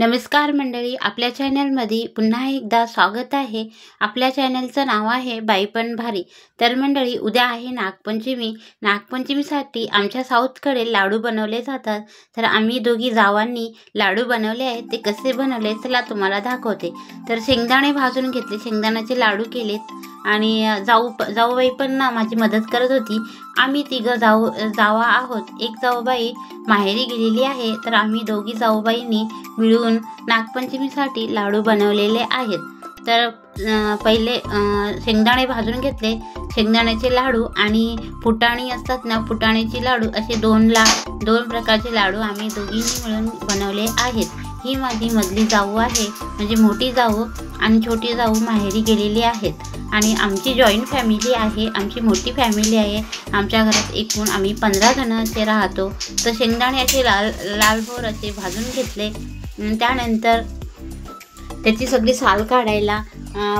नमस्कार मंडळी, आपल्या चॅनलमध्ये पुन्हा एकदा स्वागत आहे। आपल्या चॅनलचं नाव आहे बाई पण भारी। तर मंडळी, उद्या आहे नागपंचमी। नागपंचमीसाठी आमच्या साऊथकडे लाडू बनवले जातात। तर आम्ही दोघी जावांनी लाडू बनवले आहेत। ते कसे बनवले चला तुम्हाला दाखवते। तर शेंगदाणे भाजून घेतले, शेंगदाण्याचे लाडू केलेत आणि जाऊबाई पण माझी मदत करत होती। आम्ही तिघं जावा आहोत। एक जाऊबाई माहेरी गेलेली आहे, तर आम्ही दोघी जाऊबाईंनी मिळून नागपंचमीसाठी लाडू बनवलेले आहेत। तर पहिले शेंगदाणे भाजून घेतले, शेंगदाण्याचे लाडू आणि फुटाणी असतात ना, फुटाण्याचे लाडू असे दोन प्रकारचे लाडू आम्ही दोघींनी मिळून बनवले आहेत। ही माझी मधली जाऊ आहे, म्हणजे मोठी जाऊ आणि छोटी जाऊ माहेरी गेलेली आहेत आणि आमची जॉईंट फॅमिली आहे, आमची मोठी फॅमिली आहे। आमच्या घरात एकूण आम्ही 15 जण असे राहतो। तर शेंगदाणे असे लालभोर असे भाजून घेतले। त्यानंतर त्याची सगळी साल काढायला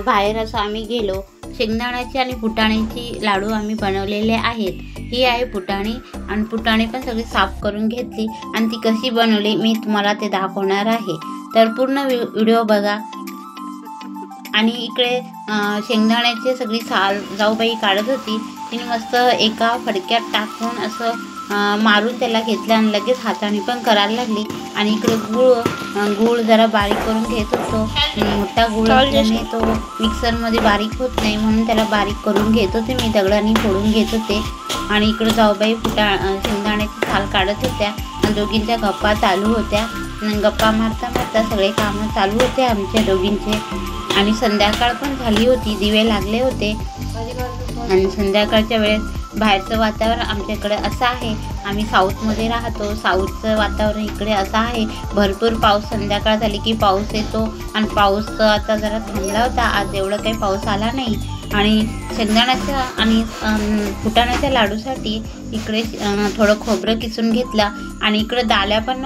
बाहेर असं आम्ही गेलो। शेंगदाण्याची आणि फुटाण्याची लाडू आम्ही बनवलेले आहेत। ही आहे फुटाणी आणि फुटाणे पण सगळी साफ करून घेतली आणि ती कशी बनवली मी तुम्हाला ते दाखवणार आहे। तर पूर्ण व्हिडिओ बघा। आणि इकडे शेंगदाण्याची सगळी साल जाऊबाई काढत होती। तिने मस्त एका फडक्यात टाकून असं मारून त्याला घेतलं आणि लगेच हाताने पण करायला लागली। आणि इकडे गूळ जरा बारीक करून घेत होतो। मोठा गूळ असल्याने तो मिक्सरमध्ये बारीक होत नाही, म्हणून त्याला बारीक करून घेत होते मी, दगडाने फोडून घेत होते। आणि इकडे जाऊबाई शेंगदाण्याची साल काढत होत्या आणि दोघींच्या गप्पा चालू होत्या। गप्पा मारता मारता सगळे कामं चालू होते आमच्या दोघींचे। आणि संध्याकाळ पण झाली होती, दिवे लागले होते। आणि संध्याकाळच्या वेळेस बाहेरचं वातावरण आमच्याकडे असं आहे, आम्ही साऊथमध्ये राहतो। साऊथचं वातावरण इकडे असं आहे, भरपूर पाऊस, संध्याकाळ झाली की पाऊस येतो आणि पाऊस आता जरा थांबला होता, आज एवढं काही पाऊस आला नाही। आणि शेंगदाण्याच्या आणि फुटाण्याच्या लाडूसाठी इकडे थोडं खोबरं किसून घेतलं आणि इकडे डाल्या पण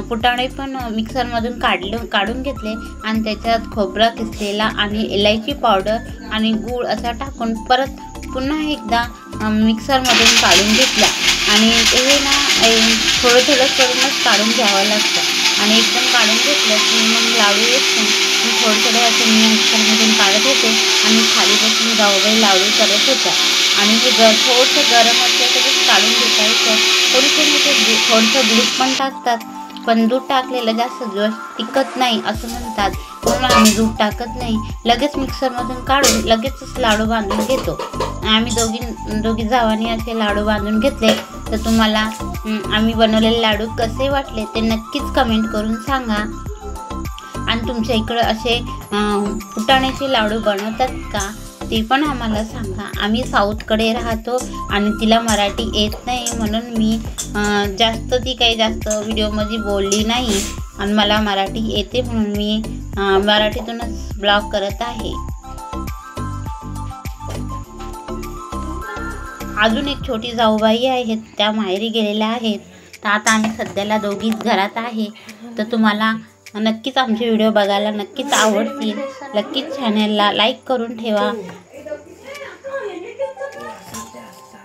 फुटाणे पण मिक्सरमधून काढून घेतले आणि त्याच्यात खोबरा किसलेला आणि इलायची पावडर आणि गूळ असा टाकून परत पुन्हा एकदा मिक्सरमधून काढून घेतला। आणि हे ना थोडं करूनच काढून घ्यावं लागतं आणि एकदम काढून घेतलं की मग लाडू येत नाही। थोडं असं मी मिक्सरमधून काढत होते आणि खाली बसून जाऊबाई लाडू करत होत्या। आणि हे थोडंसं गरम असलं तरीच काढून घेतायचं। थोडंसं दूध पण टाकतात, पण दूध टाकलेलं जास्त दिवस टिकत नाही असं म्हणतात, म्हणून आम्ही दूध टाकत नाही। लगेच मिक्सरमधून काढून लगेचच लाडू बांधून घेतो। आम्ही दोघी जावांनी असे लाडू बांधून घेतले। तर तुम्हाला आम्ही बनवलेले लाडू कसे वाटले ते नक्कीच कमेंट करून सांगा। आणि तुमच्या इकडं असे फुटाण्याचे लाडू बनवतात का ते पण आम्हाला सांगा। आम्ही साऊथकडे राहतो आणि तिला मराठी येत नाही, म्हणून मी ती काही जास्त व्हिडिओमध्ये बोलली नाही आणि मला मराठी येते, म्हणून मी मराठीतूनच ब्लॉग करत आहे। अजून एक छोटी जाऊबाई आहेत, त्या माहेरी गेलेल्या आहेत। तर आता आम्ही सध्याला दोघीच घरात आहे। तर तुम्हाला नक्कीच आमचे व्हिडिओ बघायला नक्कीच आवडतील। नक्कीच चॅनलला लाईक करून ठेवा।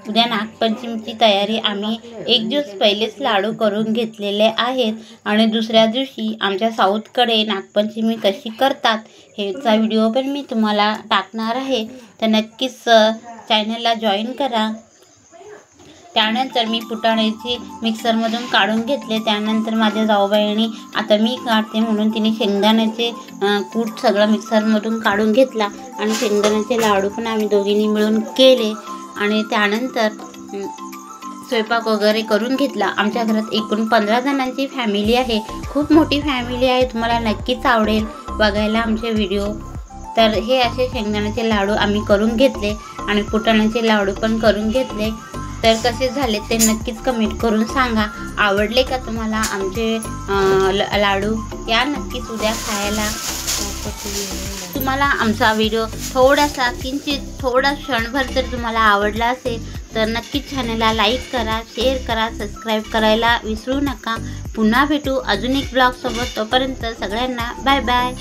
उद्या नागपंचमीची तयारी आम्ही एक दिवस पहिलेच लाडू करून घेतलेले आहेत आणि दुसऱ्या दिवशी आमच्या साऊथकडे नागपंचमी कशी करतात ह्याचा व्हिडिओ पण मी तुम्हाला टाकणार आहे। तर नक्कीच चॅनलला जॉईन करा। त्यानंतर मी फुटाण्याची मिक्सरमधून काढून घेतले। त्यानंतर माझ्या जाऊबाईंनी आता मी काढते म्हणून तिने शेंगदाण्याचे कूट सगळं मिक्सरमधून काढून घेतला आणि शेंगदाण्याचे लाडू पण आम्ही दोघींनी मिळून केले। आणि त्यानंतर स्वयंपाक वगैरे करून घेतला। आमच्या घरात एकूण 15 जणांची फॅमिली आहे, खूप मोठी फॅमिली आहे। तुम्हाला नक्कीच आवडेल बघायला आमचे व्हिडिओ। तर हे असे शेंगदाण्याचे लाडू आम्ही करून घेतले आणि फुटाण्याचे लाडू पण करून घेतले। तर कसे झाले ते नक्कीच कमेंट करून सांगा। आवडले का तुम्हाला आमचे लाडू? या नक्कीच उद्या खायला। तुम्हाला आमचा व्हिडिओ थोडा क्षणभर जर तुम्हाला आवडला असेल तर नक्कीच चॅनलला लाईक करा, शेअर करा, सबस्क्राईब करायला विसरू नका। पुन्हा भेटू अजून एक ब्लॉग सोबत। तोपर्यंत सगळ्यांना बाय बाय।